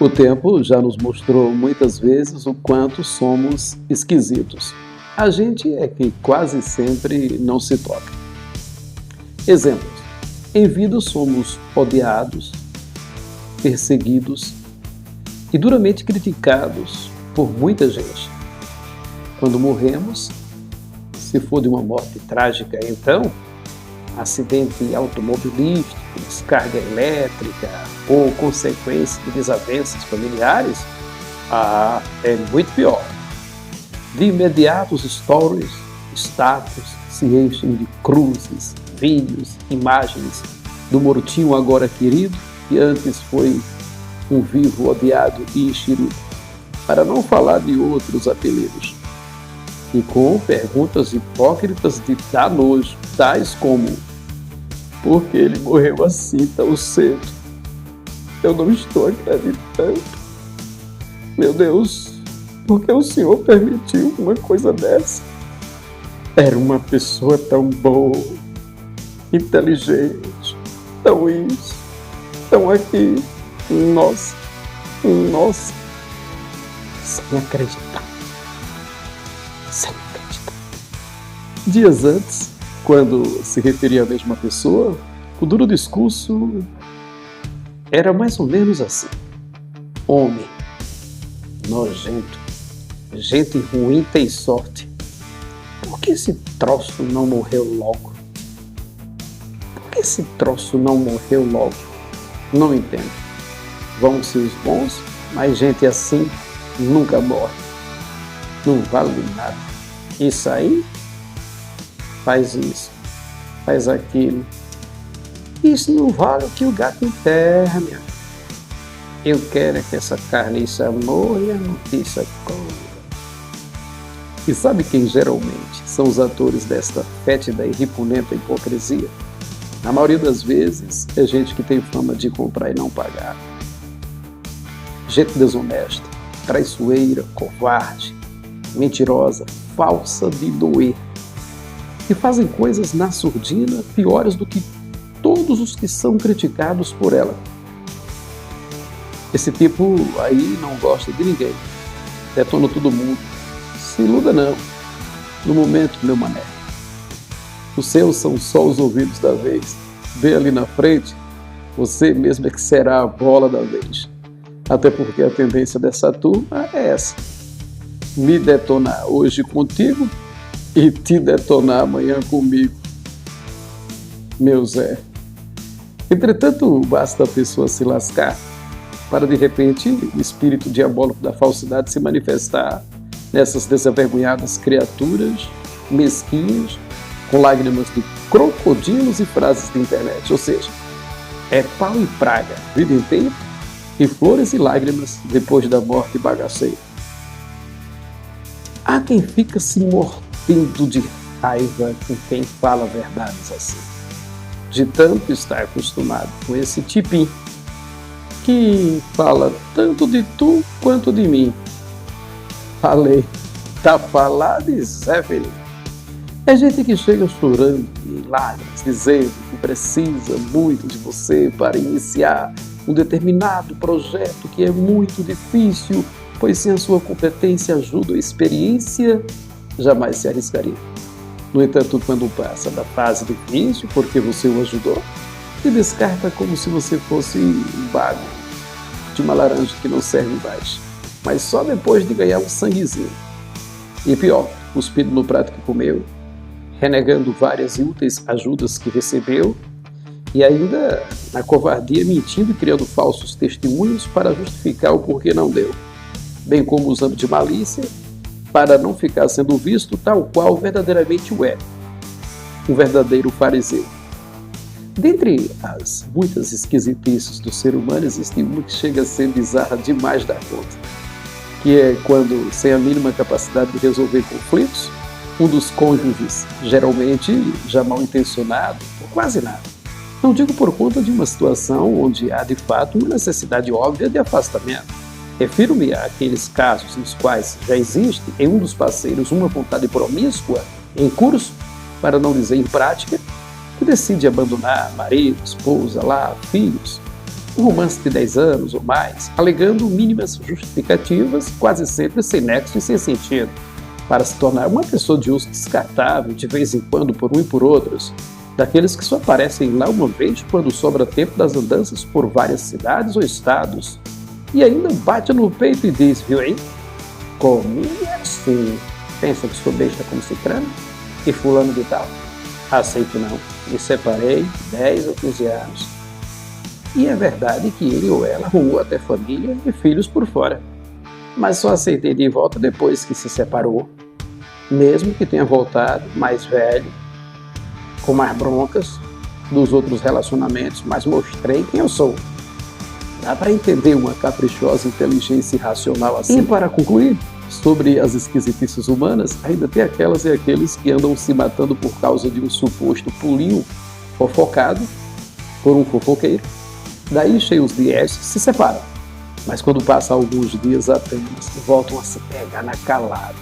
O tempo já nos mostrou muitas vezes o quanto somos esquisitos. A gente é que quase sempre não se toca. Exemplos. Em vida somos odiados, perseguidos e duramente criticados por muita gente. Quando morremos, se for de uma morte trágica, então, acidente automobilístico, descarga elétrica ou consequência de desavenças familiares, é muito pior. De imediato os stories, status se enchem de cruzes, vídeos, imagens do mortinho agora querido, que antes foi um vivo odiado e enxerido, para não falar de outros apelidos. E com perguntas hipócritas de dar nojo, tais como: por que ele morreu assim tão cedo? Eu não estou acreditando. Meu Deus, por que o Senhor permitiu uma coisa dessa? Era uma pessoa tão boa, inteligente, tão isso, tão aqui. Nossa, sem acreditar. Sem acreditar. Dias antes, quando se referia à mesma pessoa, o duro discurso era mais ou menos assim: homem, nojento, gente ruim tem sorte. Por que esse troço não morreu logo? Por que esse troço não morreu logo? Não entendo. Vão ser os bons, mas gente assim nunca morre. Não vale nada. Isso aí faz isso, faz aquilo. Isso não vale o que o gato enterra, minha filha. Eu quero é que essa carniça morra e a notícia corra. E sabe quem geralmente são os atores desta fétida e riponenta hipocrisia? Na maioria das vezes é gente que tem fama de comprar e não pagar. Gente desonesta, traiçoeira, covarde, mentirosa, falsa de doer. Que fazem coisas na surdina piores do que todos os que são criticados por ela. Esse tipo aí não gosta de ninguém. Detona todo mundo. Se iluda não. No momento, meu mané. Os seus são só os ouvidos da vez. Vê ali na frente, você mesmo é que será a bola da vez. Até porque a tendência dessa turma é essa: me detonar hoje contigo e te detonar amanhã comigo. Meu Zé. Entretanto, basta a pessoa se lascar para de repente o espírito diabólico da falsidade se manifestar nessas desavergonhadas criaturas mesquinhas, com lágrimas de crocodilos e frases de internet. Ou seja, é pau e praga a vida inteira e flores e lágrimas depois da morte bagaceira. Há quem fica se mordendo de raiva com quem fala verdades assim, de tanto estar acostumado com esse tipinho que fala tanto de tu quanto de mim. Falei, tá falado, Zé Felipe. É gente que chega chorando em lágrimas, dizendo que precisa muito de você para iniciar um determinado projeto que é muito difícil, pois sem a sua competência, ajuda ou experiência, jamais se arriscaria. No entanto, quando passa da fase difícil, porque você o ajudou, se descarta como se você fosse um bago de uma laranja que não serve mais, mas só depois de ganhar um sanguezinho. E pior, cuspido no prato que comeu, renegando várias e úteis ajudas que recebeu, e ainda na covardia mentindo e criando falsos testemunhos para justificar o porquê não deu, bem como usando de malícia para não ficar sendo visto tal qual verdadeiramente o é, um verdadeiro fariseu. Dentre as muitas esquisitices do ser humano, existe uma que chega a ser bizarra demais da conta, que é quando, sem a mínima capacidade de resolver conflitos, um dos cônjuges, geralmente já mal intencionado, ou quase nada, não digo por conta de uma situação onde há de fato uma necessidade óbvia de afastamento. Refiro-me àqueles casos nos quais já existe em um dos parceiros uma vontade promíscua em curso, para não dizer em prática, que decide abandonar marido, esposa, lar, filhos, Um romance de 10 anos ou mais, alegando mínimas justificativas, quase sempre sem nexo e sem sentido, para se tornar uma pessoa de uso descartável de vez em quando por um e por outros, daqueles que só aparecem lá uma vez quando sobra tempo das andanças por várias cidades ou estados, e ainda bate no peito e diz, viu hein? Comigo é assim. Pensa que sou besta como cicrano? E fulano de tal? Aceito não. Me separei 10 ou 15 anos. E é verdade que ele ou ela arrumou até família e filhos por fora. Mas só aceitei de volta depois que se separou. Mesmo que tenha voltado mais velho, com mais broncas dos outros relacionamentos, mas mostrei quem eu sou. Dá para entender uma caprichosa inteligência irracional assim? E para concluir, sobre as esquisitices humanas, ainda tem aquelas e aqueles que andam se matando por causa de um suposto pulinho fofocado por um fofoqueiro. Daí, cheios de S, se separam. Mas quando passam alguns dias apenas, voltam a se pegar na calada.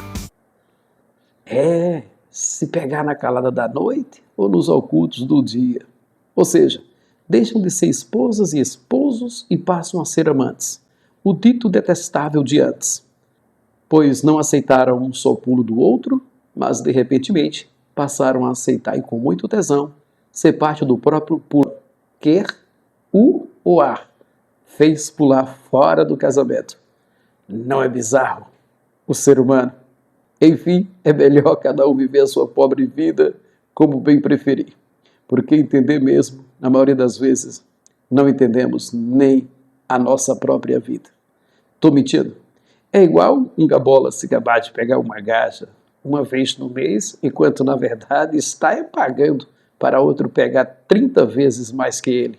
Se pegar na calada da noite ou nos ocultos do dia. Ou seja, deixam de ser esposas e esposos e passam a ser amantes. O dito detestável de antes. Pois não aceitaram um só pulo do outro, mas de repentemente passaram a aceitar e com muito tesão ser parte do próprio pulo. Quer o ou a fez pular fora do casamento. Não é bizarro o ser humano? Enfim, é melhor cada um viver a sua pobre vida como bem preferir. Porque entender mesmo, na maioria das vezes, não entendemos nem a nossa própria vida. Tô mentindo? É igual um gabola se gabar de pegar uma gaja uma vez no mês, enquanto na verdade está pagando para outro pegar 30 vezes mais que ele.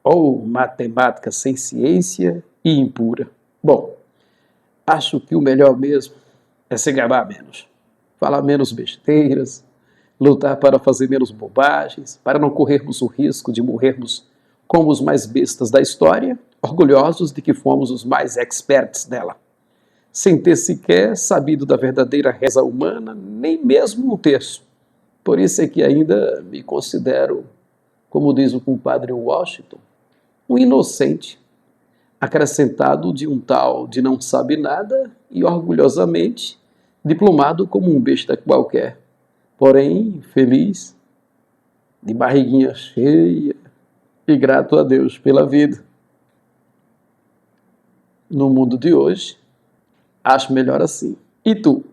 Ou matemática sem ciência e impura. Bom, acho que o melhor mesmo é se gabar menos, falar menos besteiras, lutar para fazer menos bobagens, para não corrermos o risco de morrermos como os mais bestas da história, orgulhosos de que fomos os mais experts dela, sem ter sequer sabido da verdadeira reza humana, nem mesmo um terço. Por isso é que ainda me considero, como diz o compadre Washington, um inocente, acrescentado de um tal de não sabe nada e orgulhosamente diplomado como um besta qualquer, porém feliz, de barriguinha cheia e grato a Deus pela vida. No mundo de hoje, acho melhor assim. E tu?